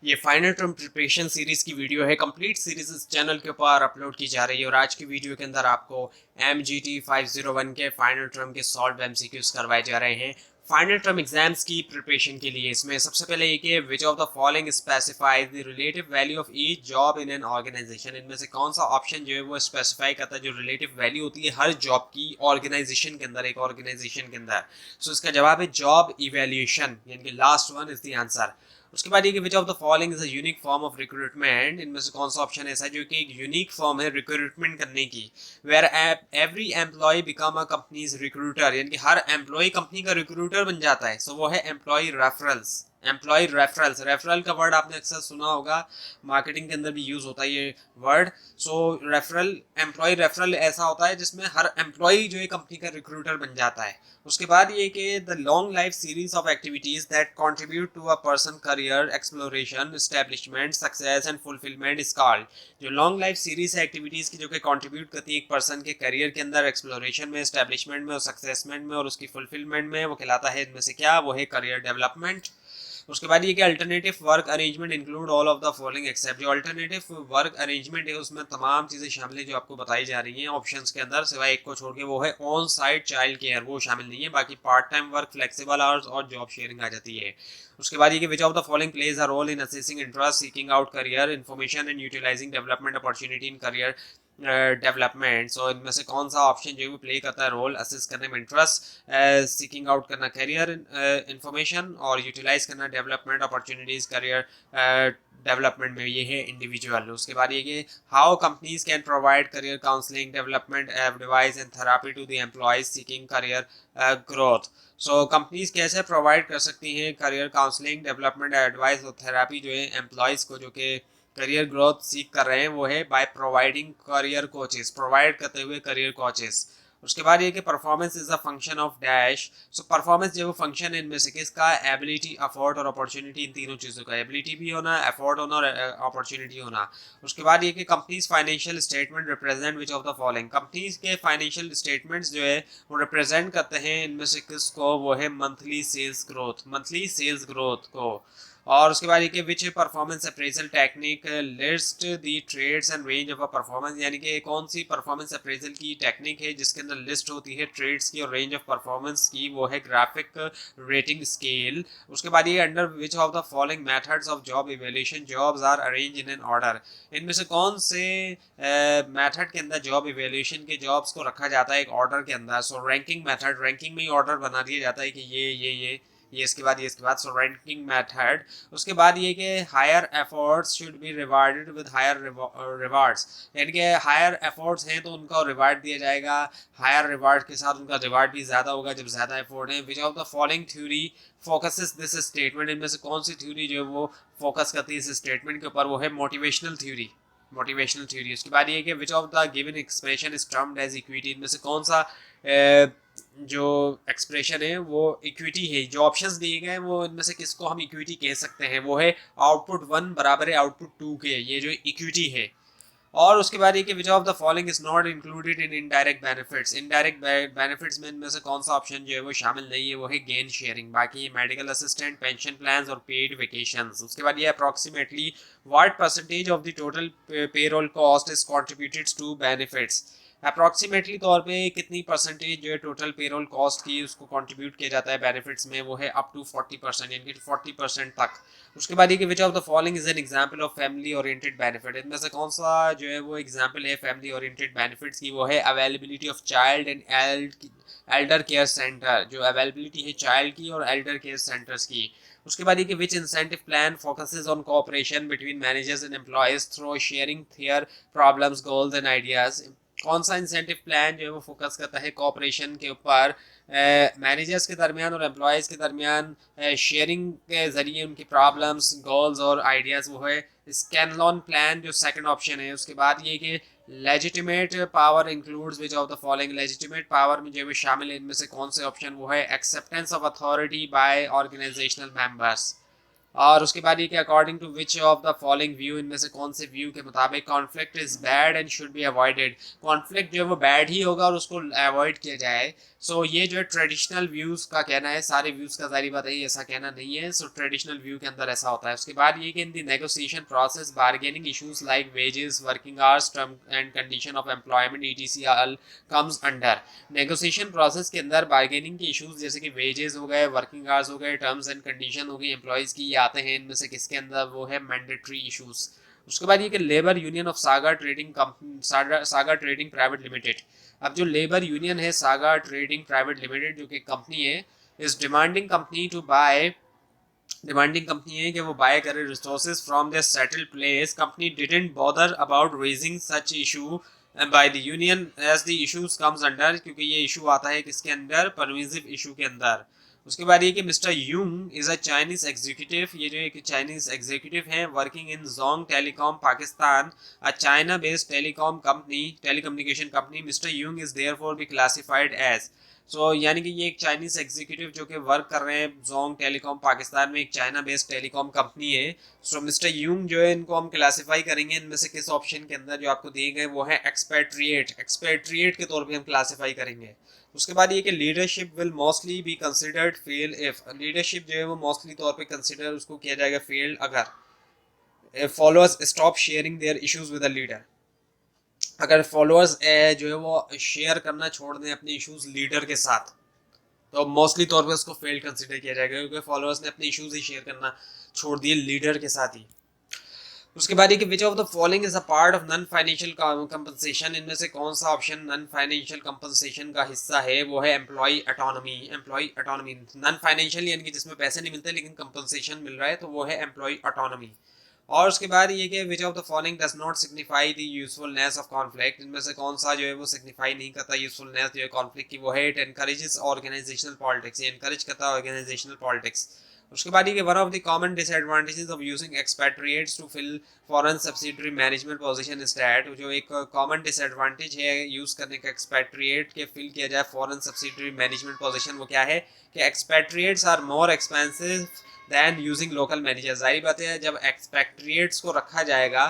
ये final term preparation series की video है। कंप्लीट सीरीज इस चैनल के ऊपर अपलोड की जा रही है और आज की वीडियो के अंदर आपको MGT 501 के फाइनल टर्म के सॉल्व MCQs करवाए जा रहे हैं फाइनल टर्म एग्जाम्स की प्रिपरेशन के लिए। इसमें सबसे पहले ये कि which of the following specifies the relative value of each job in an organisation. इनमें से कौन सा ऑप्शन जो है वो स्पेसिफाई करता है जो रिलेटिव वैल्यू होती है हर जॉब की ऑर्गेनाइजेशन के अंदर, एक ऑर्गेनाइजेशन के अंदर। सो इसका जवाब है जॉब इवेल्यूएशन, यानी कि last one is the answer. उसके बाद ये कि which of the following is a unique form of recruitment. इनमें से कौन सा ऑप्शन ऐसा है जो कि एक यूनिक फॉर्म है रिक्रूटमेंट करने की, where every employee become a company's recruiter, यानी कि हर एम्प्लॉय कंपनी का रिक्रूटर बन जाता है। सो वो है employee referrals. Employee referrals, referral का वर्ड आपने अक्सर सुना होगा, मार्केटिंग के अंदर भी यूज होता है ये वर्ड। सो रेफरल, एम्प्लॉय रेफरल ऐसा होता है जिसमें हर एम्प्लॉय जो है कंपनी का रिक्रूटर बन जाता है। उसके बाद ये कि the long life series of activities that contribute to a person career exploration establishment success and fulfilment is called. जो लॉन्ग लाइफ सीरीज है एक्टिविटीज की जो कि कंट्रीब्यूट करती है एक पर्सन के करियर के अंदर, एक्सप्लोरेशन में, एस्टेब्लिशमेंट में और सक्सेसमेंट में और उसकी फुलफिलमेंट में, वो कहलाता है इनमें से क्या, वो है करियर डेवलपमेंट। उसके बाद ये कि alternative work arrangement include all of the following except. जो अल्टरनेटिव वर्क अरेंजमेंट है उसमें तमाम चीज़ें शामिल है जो आपको बताई जा रही हैं ऑप्शंस के अंदर, सिवाय एक को छोड़ के, वो है ऑन साइट चाइल्ड केयर, वो शामिल नहीं है। बाकी part time work, flexible hours और जॉब शेयरिंग आ जाती है। उसके बाद ये कि which of the following plays a role in assessing interest, seeking out career information and utilising development opportunity in career development. So इनमें से कौन सा ऑप्शन जो है प्ले करता है रोल असेस करने में इंटरेस्ट, सीकिंग आउट करना करियर इंफॉर्मेशन और यूटिलाइज करना डेवलपमेंट अपॉर्चुनिटीज करियर डेवलपमेंट में, ये है इंडिविजुअल। उसके बाद ये कि how companies can provide career counselling development advice and therapy to the employees seeking career growth. So companies कैसे प्रोवाइड कर सकती हैं करियर काउंसलिंग, डेवलपमेंट एडवाइस और थेरापी जो है एम्प्लॉयज को जो कि करियर ग्रोथ सीख कर रहे हैं, वो है by providing career coaches, provide करते हुए करियर कोचेस। उसके बाद ये कि performance is a function of dash. So performance जो फंक्शन है इनमें से किसका, एबिलिटी, अफोर्ड और अपॉर्चुनिटी, इन तीनों चीज़ों का, एबिलिटी भी होना, अफोर्ड होना और अपॉर्चुनिटी होना। उसके बाद ये कि companies financial statement represent which of the following. Companies के फाइनेंशियल स्टेटमेंट्स जो है वो रिप्रेजेंट करते हैं इनमें से किसको, वो है monthly sales growth, monthly sales growth को। और उसके बाद ये which performance appraisal technique list the traits and range of a performance, यानी कि कौन सी परफॉर्मेंस अप्रेजल की टेक्निक है जिसके अंदर लिस्ट होती है ट्रेड्स की और रेंज ऑफ परफॉर्मेंस की, वो है ग्राफिक रेटिंग स्केल। उसके बाद ये under which of the following methods of job evaluation jobs are arrange in an order. इनमें से कौन से मेथड के अंदर जॉब इवेल्यूएशन के जॉब्स को रखा जाता है एक ऑर्डर के अंदर। सो रैंकिंग मेथड, रैंकिंग में ही ऑर्डर बना दिया जाता है कि ये इसके बाद ये इसके बाद, सो रैंकिंग मेथड। उसके बाद ये कि higher efforts should be rewarded with higher rewards, यानी कि हायर एफर्ट्स हैं तो उनका रिवार्ड दिया जाएगा, हायर रिवार्ड के साथ उनका रिवार्ड भी ज़्यादा होगा जब ज़्यादा एफर्ट है। विच of the following theory focuses this statement. इनमें से कौन सी थ्योरी जो है वो फोकस करती है इस स्टेटमेंट के ऊपर, वो है मोटिवेशनल थ्योरी, मोटिवेशनल थ्योरी। उसके बाद ये कि which of the given expression is termed as equity. इनमें से कौन सा जो एक्सप्रेशन है वो इक्विटी है, जो ऑप्शंस दिए गए हैं वो इनमें से किसको हम इक्विटी कह सकते हैं, वो है आउटपुट 1 बराबर है आउटपुट 2 के, ये जो इक्विटी है। और उसके बाद ये कि which of the following is not included in indirect benefits. Indirect benefits में इनमें से कौन सा ऑप्शन जो है वो शामिल नहीं है, वो है गेन शेयरिंग। बाकी मेडिकल असिस्टेंट, पेंशन प्लान्स और पेड वेकेशंस। उसके बाद ये approximately what percentage of the total payroll cost is contributed to benefits. Approximately तौर पे कितनी परसेंटेज जो है टोटल पेरोल कॉस्ट की उसको कंट्रीब्यूट किया जाता है बेनिफिट्स में, वो है अप टू 40%, यानी कि 40% तक। उसके बाद ये कि which of the following is an example of family oriented benefit. इनमें से कौन सा जो है वो एग्जांपल है फैमिली ओरिएंटेड बेनिफिट्स की, वो है availability of child and Elder care centre, जो अवेलेबिलिटी है चाइल्ड की और एल्डर केयर सेंटर्स की। उसके बाद ये कि which incentive plan focuses on cooperation between managers and employees through sharing their problems goals and ideas. कौन सा इंसेंटिव प्लान जो है वो फोकस करता है कोऑपरेशन के ऊपर, मैनेजर्स के दरमियान और एम्प्लॉयज़ के दरमियान शेयरिंग के ज़रिए उनकी प्रॉब्लम्स, गोल्स और आइडियाज़, वो है स्कैनलॉन प्लान जो सेकंड ऑप्शन है। उसके बाद ये कि legitimate power includes which of the following. Legitimate power में जो है शामिल है इनमें से कौन से ऑप्शन, वो है acceptance of authority by organisational members. और उसके बाद ये कि according to which of the following view, इनमें से कौन से व्यू के मुताबिक conflict is bad and should be avoided, conflict जो है वो बैड ही होगा और उसको अवॉइड किया जाए। सो ये जो है ट्रेडिशनल व्यूज़ का कहना है, सारे व्यूज़ का जारी बात है ऐसा कहना नहीं है। सो ट्रेडिशनल व्यू के अंदर ऐसा होता है। उसके बाद ये कि in the negotiation process bargaining issues like wages, working hours, term and condition of employment ETC all comes under. Negotiation process के अंदर बार्गेनिंग के इशूज जैसे कि वेजेस हो गए, वर्किंग आवर्स हो गए, टर्म्स एंड कंडीशन हो गई एम्प्लॉयज़ की, ये आते हैं। इनमें से किसके अंदर वो है मैंडेटरी इशूज़। उसके बाद ये कि labour union of saga trading saga trading private limited. अब जो लेबर यूनियन है सागा ट्रेडिंग प्राइवेट लिमिटेड जो कि कंपनी है, इस डिमांडिंग कंपनी है कि वो बाय करे resources from the settled place. Company didn't bother about raising such issue by the union as the issues comes under, क्योंकि ये इशू आता है किसके अंदर, परमिसिव इशू के अंदर। उसके बाद ये कि mister Yung is a Chinese executive, ये जो एक चाइनीज एग्जीक्यूटिव हैं working in Zong telecom Pakistan, a China based telecommunication company. Mister Yung is therefore be classified as, so यानी कि ये एक चाइनीज एग्जीक्यूटिव जो कि वर्क कर रहे हैं जोंग टेलीकॉम पाकिस्तान में, एक चाइना बेस्ड टेलीकॉम कंपनी है। सो मिस्टर यूंग जो है इनको हम क्लासीफाई करेंगे इनमें से किस ऑप्शन के अंदर, जो आपको दिए गए वो है एक्सपेट्रिएट के तौर पे हम क्लासीफाई करेंगे। उसके बाद ये कि leadership will mostly be considered fail if, leadership जो है वो मोस्टली तौर पे कंसिडर उसको किया जाएगा फेल्ड अगर followers stop sharing their issues with the leader, अगर फॉलोअर्स जो है वो शेयर करना छोड़ दें अपने इश्यूज लीडर के साथ, तो मोस्टली तौर पे उसको फेल्ड कंसिडर किया जाएगा, क्योंकि फॉलोअर्स ने अपने इश्यूज ही शेयर करना छोड़ दिए लीडर के साथ ही। उसके बाद ये कि which of the following is a part of non financial compensation, इनमें से कौन सा ऑप्शन नॉन फाइनेंशियल कंपनसेशन का हिस्सा है, वो है एम्प्लॉय ऑटोनॉमी। नॉन फाइनेंशियल यानी कि जिसमें पैसे नहीं मिलते लेकिन कंपनसेशन मिल रहा है, तो वो है एम्प्लॉय ऑटोनॉमी। और उसके बाद ये कि which of the following does not signify the usefulness of conflict, इनमें से कौन सा जो है वो सिग्निफाई नहीं करता यूजफुलनेस जो है कॉन्फ्लिक्ट की, वो है इट एनकरेजेस ऑर्गेनाइजेशनल पॉलिटिक्स, ये एनकरेज करता है ऑर्गेनाइजेशनल पॉलिटिक्स। उसके बाद ये one of the common disadvantages of using expatriates to fill foreign subsidiary management position is that, जो एक कॉमन डिसएडवांटेज है यूज करने का एक्सपैट्रिएट के फिल किया जाए फॉरेन सब्सिडरी मैनेजमेंट पोजीशन, वो क्या है कि expatriates are more expensive than using local manager. जाहिर बात है जब एक्सपैट्रिएट्स को रखा जाएगा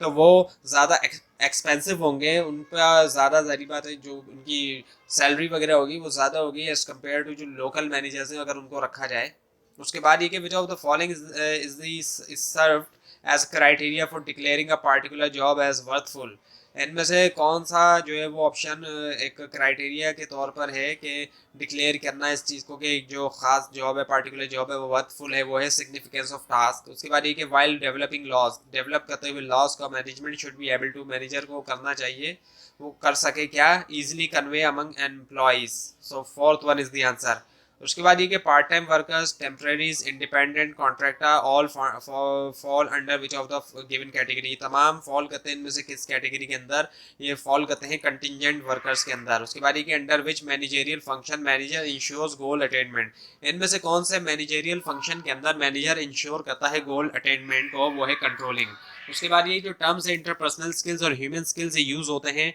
तो वो ज़्यादा एक्सपेंसिव होंगे, उन पर ज़्यादा जाहिर बात है जो उनकी सैलरी वगैरह होगी वो ज़्यादा होगी एज़ कम्पेयर टू जो लोकल मैनेजर्स हैं अगर उनको रखा जाए। उसके बाद ये कि which of the following is served as criteria for declaring a particular job as worthful, इनमें से कौन सा जो है वो ऑप्शन एक क्राइटेरिया के तौर पर है कि डिक्लेयर करना इस चीज़ को कि एक जो खास जॉब है, पार्टिकुलर जॉब है वो वर्थफुल है, वो है सिग्निफिकेंस ऑफ टास्क। उसके बाद ये कि वाइल डेवलपिंग लॉज, डेवलप करते हुए लॉज का management should be able to, manager को करना चाहिए वो कर सके क्या, easily convey among employees. So fourth one is the answer. उसके बाद ये कि part time workers, temporaries, independent contractor all fall under which of the given category, तमाम फॉल करते हैं इनमें से किस कैटेगरी के अंदर, ये फॉल करते हैं कंटिजेंट वर्कर्स के अंदर। उसके बाद ये कि under which managerial function manager ensures goal attainment, इनमें से कौन से मैनेजरियल फंक्शन के अंदर मैनेजर इंश्योर करता है गोल अटेनमेंट को, वो है कंट्रोलिंग। उसके बाद ये जो टर्म्स है इंटरपर्सनल स्किल्स और ह्यूमन स्किल्स यूज होते हैं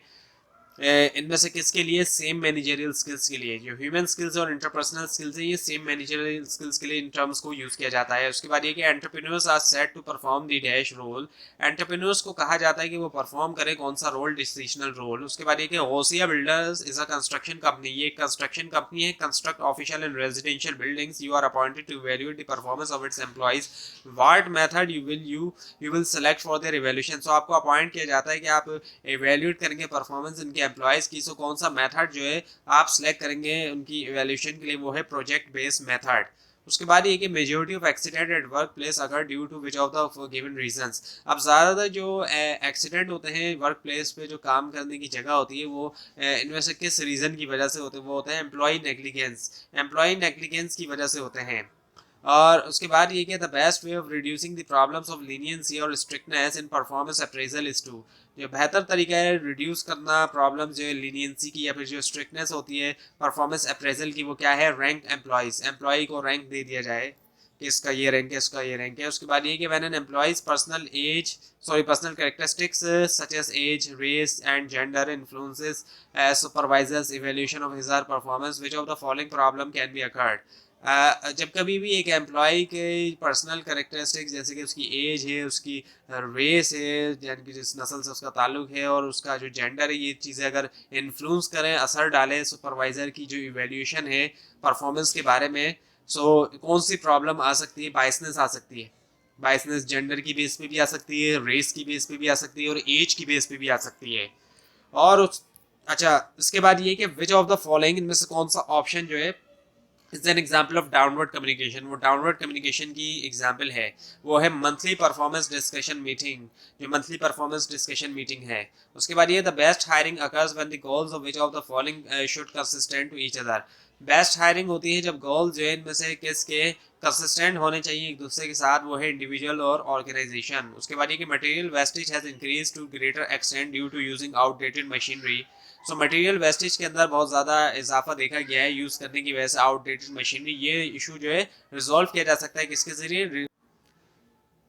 इनमें से किसके लिए, सेम मैनेजरियल स्किल्स के लिए। जो ह्यूमन स्किल्स और इंटरपर्सनल स्किल्स है ये सेम मैनेजरियल स्किल्स के लिए इन टर्म्स को यूज किया जाता है। उसके बाद ये कि entrepreneurs are set to perform the dash role, entrepreneurs को कहा जाता है कि वो परफॉर्म करे कौन सा रोल, डिसीजनल रोल। उसके बाद ये कि होसिया builders is a construction company, ये एक कंस्ट्रक्शन कंपनी है, construct official and residential buildings, you are appointed to evaluate the performance of its employees, what method you will select for their evaluation. So आपको appoint किया जाता है कि आप evaluate करेंगे परफॉर्मेंस इनके एम्प्लॉयज़ की। सो कौन सा मेथड जो है आप सिलेक्ट करेंगे उनकी इवैल्यूएशन के लिए, वो है प्रोजेक्ट बेस्ड मेथड। उसके बाद ये कि majority of accident at workplace अगर due to which of the given reasons, अब ज़्यादातर जो एक्सीडेंट होते हैं वर्क प्लेस पे जो काम करने की जगह होती है वो इनमें से किस रीज़न की वजह से होते हैं, वो होते हैं एम्प्लॉय नेग्लिजेंस की वजह से होते हैं। और उसके बाद ये कि the best way of reducing the problems of leniency और strictness in performance appraisal is to, जो बेहतर तरीका है रिड्यूस करना प्रॉब्लम्स जो है लीनियंसी की या फिर जो स्ट्रिक्टनेस होती है परफॉर्मेंस अप्रेजल की, वो क्या है, रैंक एम्प्लॉयज़, एम्प्लॉय को रैंक दे दिया जाए कि इसका ये रैंक है, इसका ये रैंक है। उसके बाद ये कि when an employee's personal characteristics such as age, race and gender influences supervisors evaluation of his or her performance, which of the following problem can be occurred, जब कभी भी एक एम्प्लॉय के पर्सनल करेक्टरिस्टिक्स जैसे कि उसकी एज है, उसकी रेस है, यानी कि जिस नस्ल से उसका ताल्लुक है, और उसका जो जेंडर है, ये चीज़ें अगर इन्फ्लुएंस करें, असर डालें सुपरवाइज़र की जो इवेल्यूएशन है परफॉर्मेंस के बारे में, सो कौन सी प्रॉब्लम आ सकती है? बायसनेस आ सकती है। बायसनेस जेंडर की बेस पे भी आ सकती है, रेस की बेस पे भी आ सकती है, और एज की बेस पे भी आ सकती है। और अच्छा, इसके बाद ये कि विच ऑफ द फॉलोइंग, इनमें से कौन सा ऑप्शन जो है is an example of downward communication, वो डाउनवर्ड कम्युनिकेशन की एग्जाम्पल है। वो है मंथली परफॉर्मेंस डिस्कशन मीटिंग, जो मंथली परफॉर्मेंस डिस्कशन मीटिंग है। उसके बाद ये the best hiring occurs when the goals of which of the following should consistent to each other. Best hiring होती है जब गोल्स जो है इनमें से किसके कंसिस्टेंट होने चाहिए एक दूसरे के साथ, वो है इंडिविजुअल और ऑर्गेनाइजेशन। उसके बाद ये कि material wastage has increase to greater extent due to using outdated machinery. So material wastage के अंदर बहुत ज़्यादा इजाफा देखा गया है यूज़ करने की वजह से आउटडेटेड मशीनरी। ये इशू जो है रिजॉल्व किया जा सकता है किसके जरिए?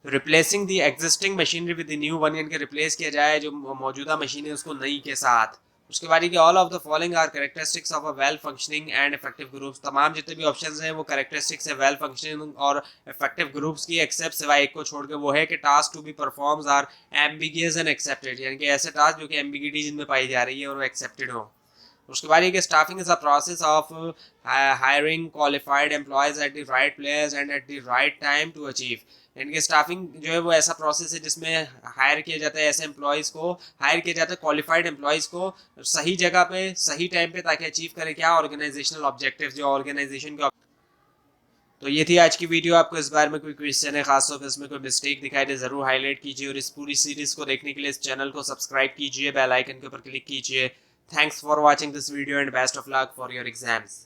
Replacing the existing machinery with the new one, यानी कि रिप्लेस किया जाए जो मौजूदा मशीन है उसको नई के साथ। उसके बाद कि all of the following are characteristics of a well functioning and effective groups. तमाम जितने भी ऑप्शंस हैं वो कैरेक्टरिस्टिक्स है वेल फंक्शनिंग और इफेक्टिव ग्रुप्स की, एक्सेप्ट सिवाय एक को छोड़ के, वो है कि task to be performs are ambiguous and accepted, यानी कि ऐसे टास्क जो कि एम्बिगिटी जिनमें पाई जा रही है और वो एक्सेप्टेड हो। उसके बाद ये staffing is a process of hiring qualified employees at the right place and at the right time to achieve. यानी कि स्टाफिंग जो है वो ऐसा प्रोसेस है जिसमें हायर किया जाता है, ऐसे एम्प्लॉयज़ को हायर किया जाता है, क्वालिफाइड एम्प्लॉयज़ को सही जगह पे सही टाइम पे, ताकि अचीव करें क्या? ऑर्गेनाइजेशनल ऑब्जेक्टिव, जो ऑर्गेनाइजेशन के। तो ये थी आज की वीडियो। आपको इस बारे में कोई क्वेश्चन है, खासतौर पर इसमें कोई मिस्टेक दिखाई दे, ज़रूर हाईलाइट कीजिए, और इस पूरी सीरीज़ को देखने के लिए इस चैनल को सब्सक्राइब कीजिए, बेल आइकन के ऊपर क्लिक कीजिए। Thanks for watching this video and best of luck for your exams.